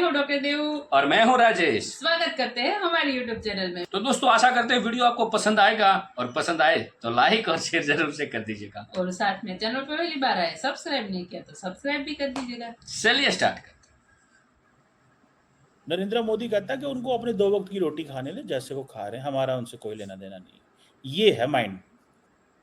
हूँ डॉक्टर देव और मैं हूँ राजेश। स्वागत करते हैं हमारे यूट्यूब चैनल में। तो दोस्तों आशा करते हैं वीडियो आपको पसंद आएगा और पसंद आए तो लाइक और शेयर जरूर से कर दीजिएगा और साथ में चैनल पर पहली बार आए सब्सक्राइब नहीं किया तो सब्सक्राइब भी कर दीजिएगा। चलिए स्टार्ट करते नरेंद्र मोदी कहता है कि उनको अपने 2 वक्त की रोटी खाने दे जैसे वो खा रहे हैं, हमारा उनसे कोई लेना देना नहीं। ये है माइंड।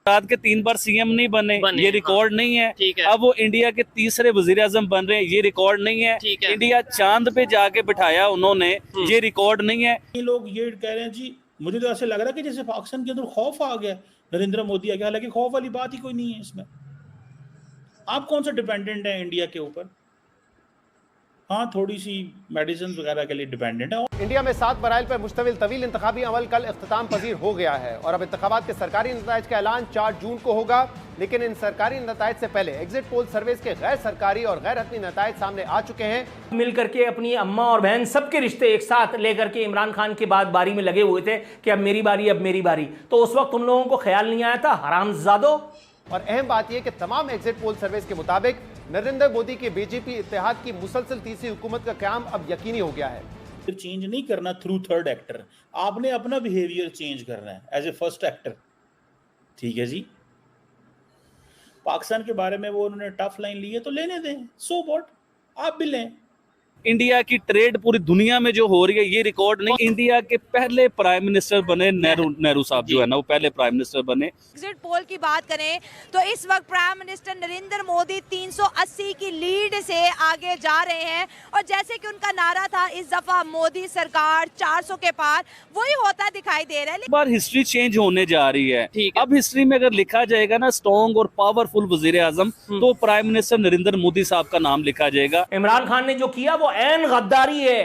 गुजरात के 3 बार सीएम नहीं बने ये रिकॉर्ड नहीं है। ठीक है। अब वो इंडिया के तीसरे वजीर आजम बन रहे हैं, ये रिकॉर्ड नहीं है। ठीक है। इंडिया चांद पे जाके बिठाया उन्होंने, ये रिकॉर्ड नहीं है। ये लोग ये कह रहे हैं जी, मुझे तो ऐसे लग रहा है कि जैसे पाकिस्तान के अंदर खौफ आ गया, नरेंद्र मोदी आ गया। हालांकि खौफ वाली बात ही कोई नहीं है इसमें। आप कौन सा डिपेंडेंट है इंडिया के ऊपर? हाँ, थोड़ी सी मेडिसिन वगैरह के लिए डिपेंडेंट है। इंडिया में 7 मराइल पर मुश्तमिल तवील इंतखाबी अमल कल इख्तिताम पजीर हो गया है और अब इंतखाबात के सरकारी नताइज का ऐलान 4 जून को होगा। लेकिन इन सरकारी नताइज से पहले एग्जिट पोल सर्वेस के गैर सरकारी और गैर हतमी नताइज सामने आ चुके हैं। मिलकर के अपनी अम्मा और बहन सबके रिश्ते एक साथ लेकर के इमरान खान की बारी में लगे हुए थे कि अब मेरी बारी। तो उस वक्त उन लोगों को ख्याल नहीं आया था हरामजादों। और अहम बात यह कि तमाम एग्जिट पोल सर्वेस के मुताबिक नरेंद्र मोदी के बीजेपी इत्तेहाद की मुसलसल तीसरी हुकूमत का क़याम अब यकीनी हो गया है। चेंज नहीं करना थ्रू थर्ड एक्टर, आपने अपना बिहेवियर चेंज करना है एज ए फर्स्ट एक्टर। ठीक है जी। पाकिस्तान के बारे में वो उन्होंने टफ लाइन ली है तो लेने दें, सो व्हाट, आप भी लें। इंडिया की ट्रेड पूरी दुनिया में जो हो रही है ये रिकॉर्ड नहीं। इंडिया के पहले प्राइम मिनिस्टर बने नेहरू साहब जो है ना, वो पहले प्राइम मिनिस्टर बने। एग्जिट पोल की बात करें तो इस वक्त प्राइम मिनिस्टर नरेंद्र मोदी 380 की लीड से आगे जा रहे हैं और जैसे कि उनका नारा था इस दफा मोदी सरकार 400 के पार, वही होता दिखाई दे रहा है। इस बार हिस्ट्री चेंज होने जा रही है। अब हिस्ट्री में अगर लिखा जाएगा ना स्ट्रॉन्ग और पावरफुल वजीर आजम, तो प्राइम मिनिस्टर नरेंद्र मोदी साहब का नाम लिखा जाएगा। इमरान खान ने जो किया वो ऐन गद्दारी है।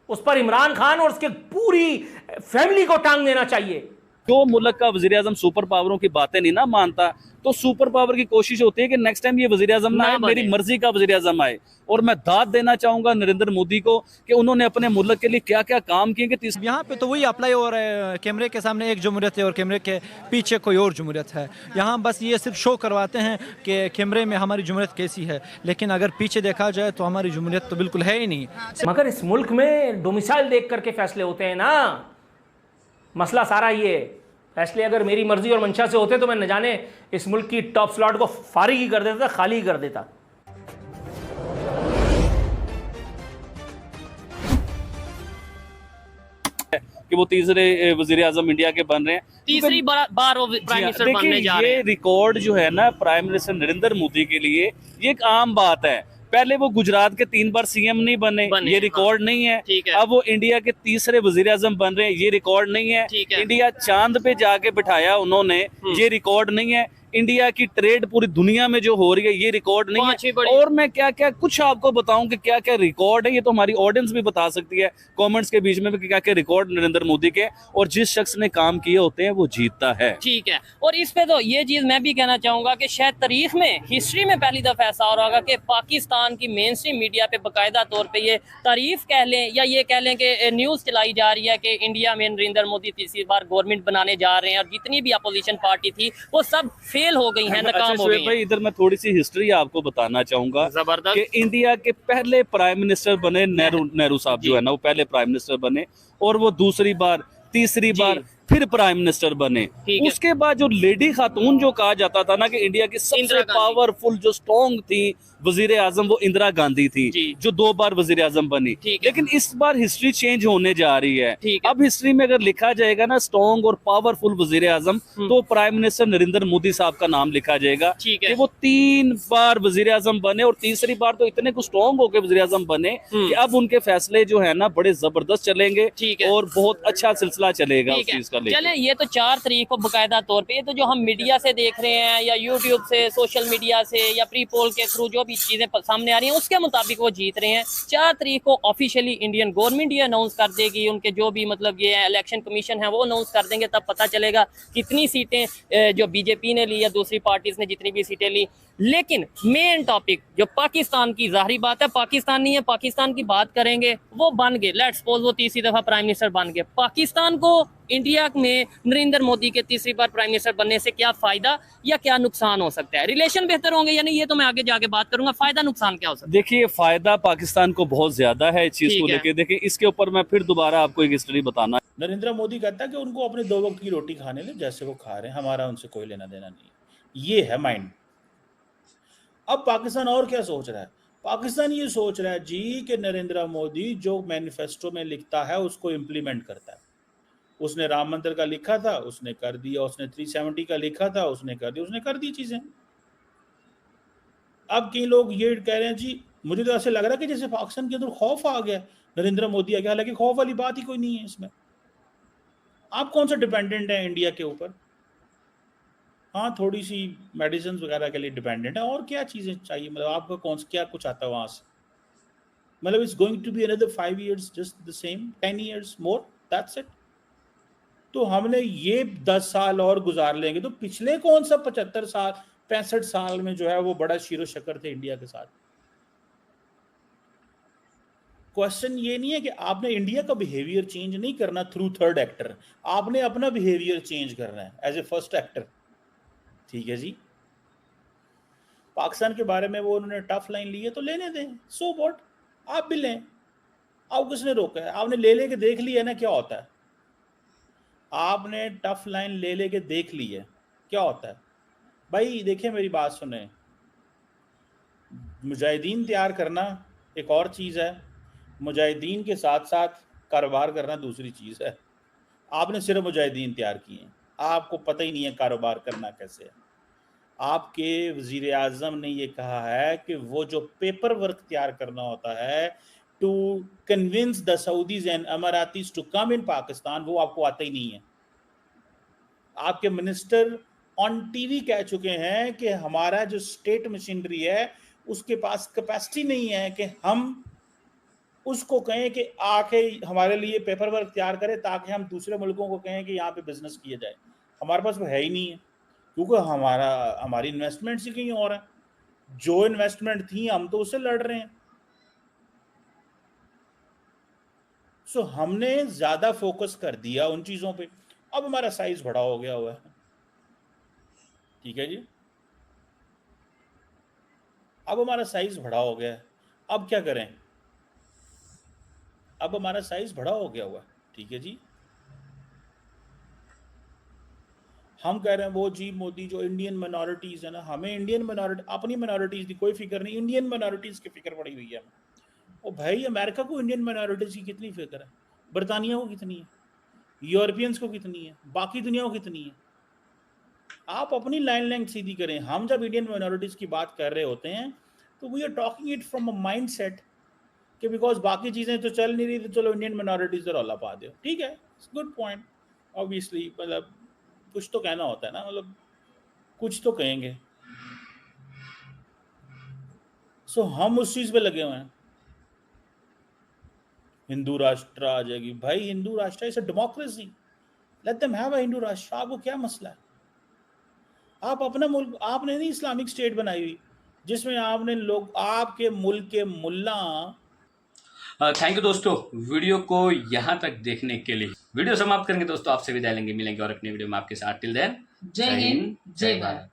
उस पर इमरान खान और उसके पूरी फैमिली को टांग देना चाहिए। जो मुल्क का वजीर आजम सुपर पावरों की बातें नहीं ना मानता, तो सुपर पावर की कोशिश होती है कि नेक्स्ट टाइम ये वजीर आजम ना आए, मेरी मर्जी का वजीर आजम आए। और मैं दाद देना चाहूंगा नरेंद्र मोदी को कि उन्होंने अपने मुल्क के लिए क्या क्या काम किए। कि यहाँ पे तो वही अप्लाई हो रहा है, कैमरे के सामने एक जमहूरियत है और कैमरे के पीछे कोई और जमहूरियत है। यहाँ बस ये सिर्फ शो करवाते हैं कि कैमरे में हमारी जमहूरियत कैसी है, लेकिन अगर पीछे देखा जाए तो हमारी जमहूरियत तो बिल्कुल है ही नहीं। मगर इस मुल्क में डोमिसाइल देख करके फैसले होते हैं ना। मसला सारा ये फैसले अगर मेरी मर्जी और मंशा से होते तो मैं न जाने इस मुल्क की टॉप स्लॉट को फारिग ही कर देता, खाली ही कर देता। कि वो तीसरे वजीर आजम इंडिया के बन रहे हैं, तीसरी बार वो प्राइम मिनिस्टर बनने जा रहे हैं। ये रिकॉर्ड जो है ना प्राइम मिनिस्टर नरेंद्र मोदी के लिए ये एक आम बात है। पहले वो गुजरात के 3 बार सीएम नहीं बने ये रिकॉर्ड नहीं है। ठीक है। अब वो इंडिया के तीसरे वजीर आजम बन रहे हैं, ये रिकॉर्ड नहीं है। ठीक है। इंडिया चांद पे जाके बिठाया उन्होंने, ये रिकॉर्ड नहीं है। इंडिया की ट्रेड पूरी दुनिया में जो हो रही है ये रिकॉर्ड नहीं है। और मैं क्या क्या कुछ आपको बताऊं कि क्या क्या रिकॉर्ड है, ये तो हमारी ऑडियंस भी बता सकती है कमेंट्स के बीच में भी क्या क्या रिकॉर्ड नरेंद्र मोदी के। और जिस शख्स ने काम किए होते हैं वो जीतता है। ठीक है। और इस पे तो ये चीज मैं भी कहना चाहूंगा कि शायद तारीख में हिस्ट्री में पहली दफा ऐसा हो रहा होगा कि पाकिस्तान की मेन स्ट्रीम मीडिया पे बाकायदा तौर पे ये तारीफ कह लें या ये कह लें कि न्यूज चलाई जा रही है कि इंडिया में नरेंद्र मोदी तीसरी बार गवर्नमेंट बनाने जा रहे हैं और जितनी भी अपोजिशन पार्टी थी वो सब फेल हो गई है, नाकाम हो गई। भाई इधर मैं थोड़ी सी हिस्ट्री आपको बताना चाहूंगा जबरदस्त कि इंडिया के पहले प्राइम मिनिस्टर बने नेहरू साहब जो है ना, वो पहले प्राइम मिनिस्टर बने और वो दूसरी बार तीसरी बार फिर प्राइम मिनिस्टर बने। उसके बाद जो लेडी खातून जो कहा जाता था ना कि इंडिया की सबसे पावरफुल जो स्ट्रॉन्ग थी वजीर आजम, वो इंदिरा गांधी थी जो 2 बार वजीर आजम बनी। लेकिन इस बार हिस्ट्री चेंज होने जा रही है। अब हिस्ट्री में अगर लिखा जाएगा ना स्ट्रॉन्ग और पावरफुल वजीर आजम, तो प्राइम मिनिस्टर नरेंद्र मोदी साहब का नाम लिखा जाएगा कि वो 3 बार वजीर आजम बने और तीसरी बार तो इतने कुछ स्ट्रॉन्ग होकर वजीर आजम बने कि अब उनके फैसले जो है ना बड़े जबरदस्त चलेंगे और बहुत अच्छा सिलसिला चलेगा उस चीज का। चलें, ये तो 4 तारीख को बाकायदा तौर पे, ये तो जो हम मीडिया से देख रहे हैं या यूट्यूब से, सोशल मीडिया से या प्री पोल के थ्रू जो भी चीजें सामने आ रही हैं उसके मुताबिक वो जीत रहे हैं। 4 तारीख को ऑफिशियली इंडियन गवर्नमेंट ये अनाउंस कर देगी, उनके जो भी मतलब ये इलेक्शन कमीशन है वो अनाउंस कर देंगे, तब पता चलेगा कितनी सीटें जो बीजेपी ने ली या दूसरी पार्टीज ने जितनी भी सीटें ली। लेकिन मेन टॉपिक जो पाकिस्तान की, जाहिर बात है पाकिस्तान नहीं है, पाकिस्तान की बात करेंगे, वो बन गए, लेट्स सपोज वो तीसरी दफा प्राइम मिनिस्टर बन गए। पाकिस्तान को इंडिया में नरेंद्र मोदी के तीसरी बार प्राइम मिनिस्टर बनने से क्या फायदा या क्या नुकसान हो सकता है? रिलेशन बेहतर होंगे या नहीं, ये तो मैं आगे जाके बात करूंगा। फायदा नुकसान क्या हो सकता है? देखिए, फायदा पाकिस्तान को बहुत ज्यादा है इस चीज ठीक को है। लेके। देखिए, इसके ऊपर मैं फिर दोबारा आपको एक स्टडी बताना। नरेंद्र मोदी कहता है कि उनको अपने 2 वक्त की रोटी खाने दे, जैसे वो खा रहे हैं, हमारा उनसे कोई लेना देना नहीं। ये है माइंड। अब पाकिस्तान और क्या सोच रहा है? पाकिस्तान ये सोच रहा है जी कि नरेंद्र मोदी जो मैनिफेस्टो में लिखता है उसको इम्प्लीमेंट करता है। उसने राम मंदिर का लिखा था, उसने कर दिया। उसने 370 का लिखा था, उसने कर दिया। उसने कर दी चीजें। अब कई लोग ये कह रहे हैं जी, मुझे तो ऐसे लग रहा है कि जैसे पाकिस्तान के अंदर खौफ आ गया, नरेंद्र मोदी आ गया। हालांकि खौफ वाली बात ही कोई नहीं है इसमें। आप कौन सा डिपेंडेंट है इंडिया के ऊपर? हाँ, थोड़ी सी मेडिसिन वगैरह के लिए डिपेंडेंट है, और क्या चीजें चाहिए? मतलब आपको कौन सा क्या कुछ आता है वहां से? मतलब it's going to be another 5 years just the same, 10 years मोर, दैट्स इट। तो हमने ये 10 साल और गुजार लेंगे तो पिछले कौन सा 75 साल 65 साल में जो है वो बड़ा शीरो शक्कर थे इंडिया के साथ। क्वेश्चन ये नहीं है कि आपने इंडिया का बिहेवियर चेंज नहीं करना थ्रू थर्ड एक्टर, आपने अपना बिहेवियर चेंज करना है एज ए फर्स्ट एक्टर। ठीक है जी। पाकिस्तान के बारे में वो उन्होंने टफ लाइन ली है तो लेने दें, सो व्हाट, आप भी लें। आप किसने रोका है? आपने ले लेके देख लिया ना क्या होता है। आपने टफ लाइन ले लेके देख ली है क्या होता है। भाई देखिए, मेरी बात सुने, मुजाहिदीन तैयार करना एक और चीज़ है, मुजाहिदीन के साथ साथ कारोबार करना दूसरी चीज़ है। आपने सिर्फ मुजाहिदीन तैयार किए हैं, आपको पता ही नहीं है कारोबार करना कैसे है। आपके वज़ीर आज़म ने ये कहा है कि वो जो पेपर वर्क तैयार करना होता है to convince the Saudis and Emiratis to come in Pakistan, वो आपको आता ही नहीं है। आपके मिनिस्टर ऑन टीवी कह चुके हैं कि हमारा जो स्टेट मशीनरी है उसके पास कैपेसिटी नहीं है कि हम उसको कहें कि आके हमारे लिए पेपर वर्क तैयार करें ताकि हम दूसरे मुल्कों को कहें कि यहाँ पे बिजनेस किया जाए। हमारे पास वो है ही नहीं है, क्योंकि हमारी इन्वेस्टमेंट्स ही कहीं और है। जो इन्वेस्टमेंट थी हम तो उससे लड़ रहे हैं। सो हमने ज्यादा फोकस कर दिया उन चीजों पे। अब हमारा साइज बड़ा हो गया हुआ है। ठीक है जी, अब हमारा साइज बड़ा हो गया है। अब क्या करें? अब हमारा साइज बड़ा हो गया हुआ है। ठीक है जी, हम कह रहे हैं वो जी मोदी जो इंडियन माइनॉरिटीज है ना, हमें इंडियन माइनॉरिटी, अपनी माइनॉरिटीज की कोई फिक्र नहीं, इंडियन माइनॉरिटीज की फिक्र पड़ी हुई है। ओ भाई, अमेरिका को इंडियन माइनॉरिटीज की कितनी फिक्र है? बरतानिया को कितनी है? यूरोपियंस को कितनी है? बाकी दुनिया को कितनी है? आप अपनी लाइन लेंथ सीधी करें। हम जब इंडियन माइनॉरिटीज की बात कर रहे होते हैं तो we are talking it from a mindset कि बिकॉज बाकी चीजें तो चल नहीं रही तो चलो इंडियन माइनॉरिटीज पर रौला पा दो। ठीक है, गुड पॉइंट। ऑब्वियसली मतलब कुछ तो कहना होता है ना, मतलब कुछ तो कहेंगे। सो हम उस चीज पे लगे हुए हैं। हिंदू राष्ट्र आ जाएगी। भाई हिंदू राष्ट्र is a democracy, let them have a Hindu राष्ट्र। आपको क्या मसला है? आप अपना मुल्क, आपने नहीं इस्लामिक स्टेट बनाई हुई जिसमें आपने लोग, आपके मुल्क के मुल्ला। थैंक यू दोस्तों, वीडियो को यहाँ तक देखने के लिए। वीडियो समाप्त करेंगे दोस्तों, आपसे विदाई लेंगे, मिलेंगे और अपने वीडियो में आपके साथ। टिल देन, जय हिंद, जय भारत।